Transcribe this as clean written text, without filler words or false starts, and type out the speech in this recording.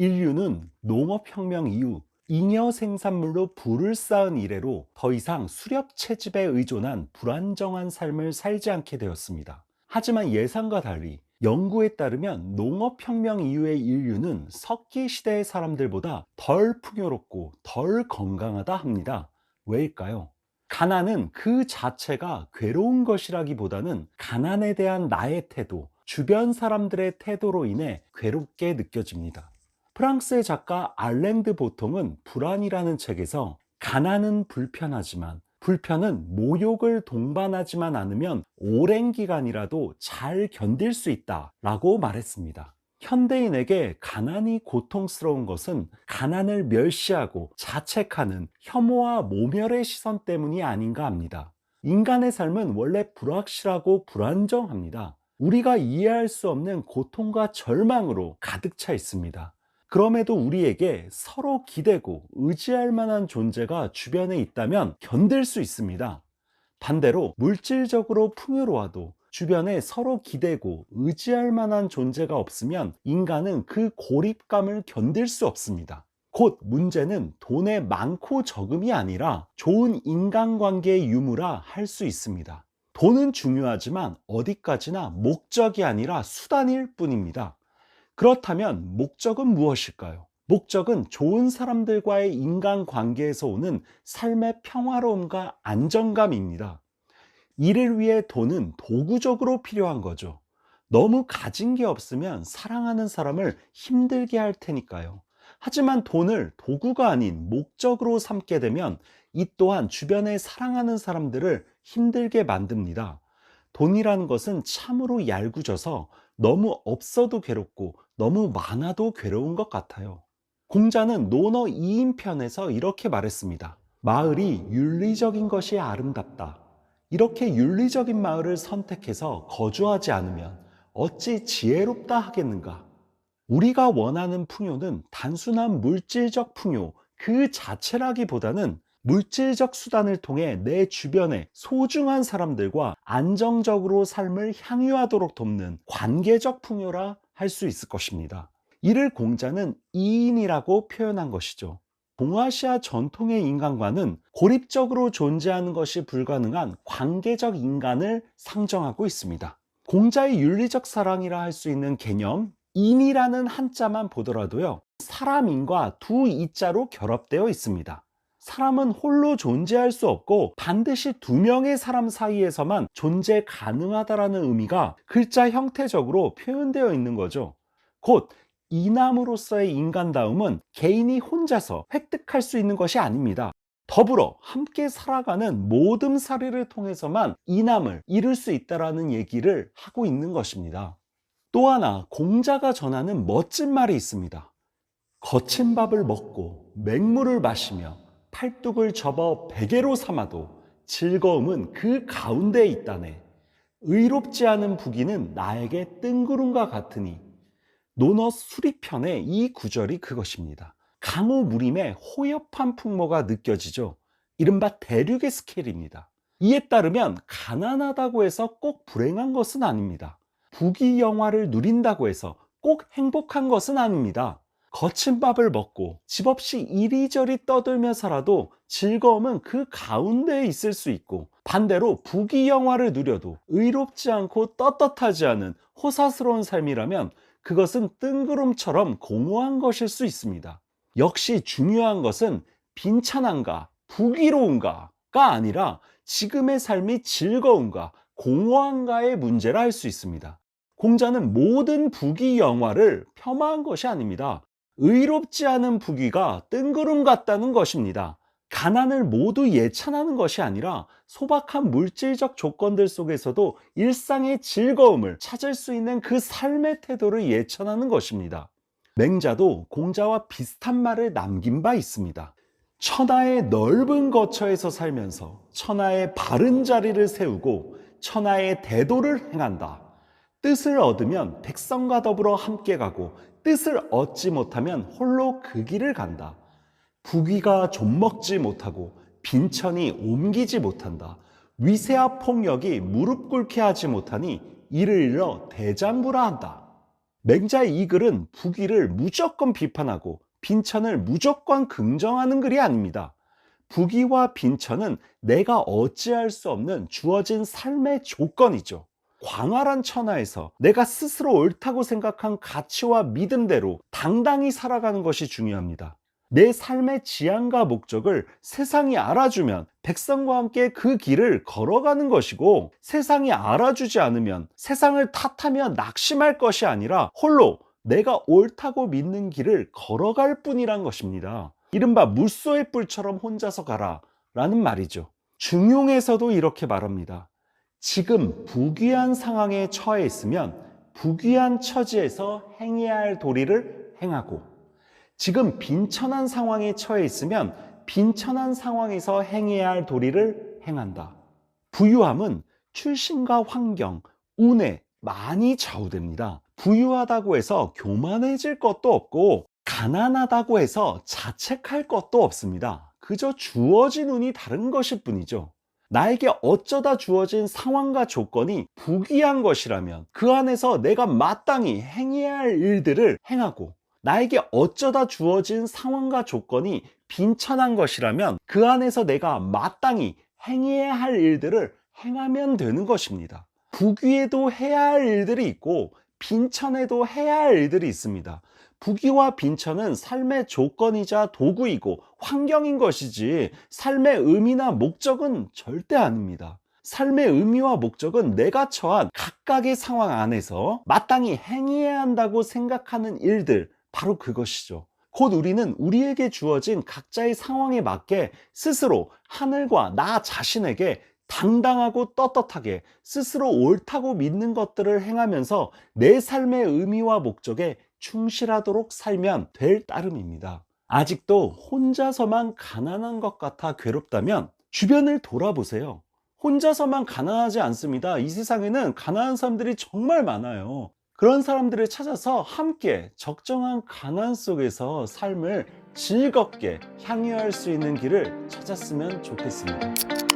인류는 농업혁명 이후 잉여 생산물로 부를 쌓은 이래로 더 이상 수렵 채집에 의존한 불안정한 삶을 살지 않게 되었습니다. 하지만 예상과 달리 연구에 따르면 농업혁명 이후의 인류는 석기 시대의 사람들보다 덜 풍요롭고 덜 건강하다 합니다. 왜일까요? 가난은 그 자체가 괴로운 것이라기보다는 가난에 대한 나의 태도, 주변 사람들의 태도로 인해 괴롭게 느껴집니다. 프랑스의 작가 알랭드 보통은 불안이라는 책에서 가난은 불편하지만 불편은 모욕을 동반하지만 않으면 오랜 기간이라도 잘 견딜 수 있다 라고 말했습니다. 현대인에게 가난이 고통스러운 것은 가난을 멸시하고 자책하는 혐오와 모멸의 시선 때문이 아닌가 합니다. 인간의 삶은 원래 불확실하고 불안정합니다. 우리가 이해할 수 없는 고통과 절망으로 가득 차 있습니다. 그럼에도 우리에게 서로 기대고 의지할 만한 존재가 주변에 있다면 견딜 수 있습니다. 반대로 물질적으로 풍요로워도 주변에 서로 기대고 의지할 만한 존재가 없으면 인간은 그 고립감을 견딜 수 없습니다. 곧 문제는 돈의 많고 적음이 아니라 좋은 인간관계의 유무라 할 수 있습니다. 돈은 중요하지만 어디까지나 목적이 아니라 수단일 뿐입니다. 그렇다면 목적은 무엇일까요? 목적은 좋은 사람들과의 인간관계에서 오는 삶의 평화로움과 안정감입니다. 이를 위해 돈은 도구적으로 필요한 거죠. 너무 가진 게 없으면 사랑하는 사람을 힘들게 할 테니까요. 하지만 돈을 도구가 아닌 목적으로 삼게 되면 이 또한 주변에 사랑하는 사람들을 힘들게 만듭니다. 돈이라는 것은 참으로 얄궂어서 너무 없어도 괴롭고 너무 많아도 괴로운 것 같아요. 공자는 논어 2인편에서 이렇게 말했습니다. 마을이 윤리적인 것이 아름답다. 이렇게 윤리적인 마을을 선택해서 거주하지 않으면 어찌 지혜롭다 하겠는가? 우리가 원하는 풍요는 단순한 물질적 풍요 그 자체라기보다는 물질적 수단을 통해 내 주변의 소중한 사람들과 안정적으로 삶을 향유하도록 돕는 관계적 풍요라 할 수 있을 것입니다. 이를 공자는 이인이라고 표현한 것이죠. 동아시아 전통의 인간관은 고립적으로 존재하는 것이 불가능한 관계적 인간을 상정하고 있습니다. 공자의 윤리적 사랑이라 할 수 있는 개념, 인이라는 한자만 보더라도요, 사람인과 두 이자로 결합되어 있습니다. 사람은 홀로 존재할 수 없고 반드시 두 명의 사람 사이에서만 존재 가능하다라는 의미가 글자 형태적으로 표현되어 있는 거죠. 곧 이남으로서의 인간다움은 개인이 혼자서 획득할 수 있는 것이 아닙니다. 더불어 함께 살아가는 모든 사례를 통해서만 이남을 이룰 수 있다라는 얘기를 하고 있는 것입니다. 또 하나 공자가 전하는 멋진 말이 있습니다. 거친 밥을 먹고 맹물을 마시며 팔뚝을 접어 베개로 삼아도 즐거움은 그 가운데에 있다네. 의롭지 않은 부귀는 나에게 뜬구름과 같으니. 논어 수리편의 이 구절이 그것입니다. 강우무림의 호협한 풍모가 느껴지죠. 이른바 대륙의 스케일입니다. 이에 따르면 가난하다고 해서 꼭 불행한 것은 아닙니다. 부귀영화를 누린다고 해서 꼭 행복한 것은 아닙니다. 거친 밥을 먹고 집 없이 이리저리 떠들며 살아도 즐거움은 그 가운데에 있을 수 있고, 반대로 부귀영화를 누려도 의롭지 않고 떳떳하지 않은 호사스러운 삶이라면 그것은 뜬구름처럼 공허한 것일 수 있습니다. 역시 중요한 것은 빈찬한가 부귀로운가가 아니라 지금의 삶이 즐거운가 공허한가의 문제라 할 수 있습니다. 공자는 모든 부귀영화를 폄하한 것이 아닙니다. 의롭지 않은 부귀가 뜬구름 같다는 것입니다. 가난을 모두 예찬하는 것이 아니라 소박한 물질적 조건들 속에서도 일상의 즐거움을 찾을 수 있는 그 삶의 태도를 예찬하는 것입니다. 맹자도 공자와 비슷한 말을 남긴 바 있습니다. 천하의 넓은 거처에서 살면서 천하의 바른 자리를 세우고 천하의 대도를 행한다. 뜻을 얻으면 백성과 더불어 함께 가고 뜻을 얻지 못하면 홀로 그 길을 간다. 부귀가 좀먹지 못하고 빈천이 옮기지 못한다. 위세와 폭력이 무릎 꿇게 하지 못하니 이를 일러 대장부라 한다. 맹자의 이 글은 부귀를 무조건 비판하고 빈천을 무조건 긍정하는 글이 아닙니다. 부귀와 빈천은 내가 어찌할 수 없는 주어진 삶의 조건이죠. 광활한 천하에서 내가 스스로 옳다고 생각한 가치와 믿음대로 당당히 살아가는 것이 중요합니다. 내 삶의 지향과 목적을 세상이 알아주면 백성과 함께 그 길을 걸어가는 것이고, 세상이 알아주지 않으면 세상을 탓하며 낙심할 것이 아니라 홀로 내가 옳다고 믿는 길을 걸어갈 뿐이란 것입니다. 이른바 물소의 뿔처럼 혼자서 가라 라는 말이죠. 중용에서도 이렇게 말합니다. 지금 부귀한 상황에 처해 있으면 부귀한 처지에서 행해야 할 도리를 행하고, 지금 빈천한 상황에 처해 있으면 빈천한 상황에서 행해야 할 도리를 행한다. 부유함은 출신과 환경, 운에 많이 좌우됩니다. 부유하다고 해서 교만해질 것도 없고, 가난하다고 해서 자책할 것도 없습니다. 그저 주어진 운이 다른 것일 뿐이죠. 나에게 어쩌다 주어진 상황과 조건이 부귀한 것이라면 그 안에서 내가 마땅히 행해야 할 일들을 행하고, 나에게 어쩌다 주어진 상황과 조건이 빈천한 것이라면 그 안에서 내가 마땅히 행해야 할 일들을 행하면 되는 것입니다. 부귀에도 해야 할 일들이 있고 빈천에도 해야 할 일들이 있습니다. 부귀와 빈천은 삶의 조건이자 도구이고 환경인 것이지 삶의 의미나 목적은 절대 아닙니다. 삶의 의미와 목적은 내가 처한 각각의 상황 안에서 마땅히 행해야 한다고 생각하는 일들, 바로 그것이죠. 곧 우리는 우리에게 주어진 각자의 상황에 맞게 스스로 하늘과 나 자신에게 당당하고 떳떳하게 스스로 옳다고 믿는 것들을 행하면서 내 삶의 의미와 목적에 충실하도록 살면 될 따름입니다. 아직도 혼자서만 가난한 것 같아 괴롭다면 주변을 돌아보세요. 혼자서만 가난하지 않습니다. 이 세상에는 가난한 사람들이 정말 많아요. 그런 사람들을 찾아서 함께 적정한 가난 속에서 삶을 즐겁게 향유할 수 있는 길을 찾았으면 좋겠습니다.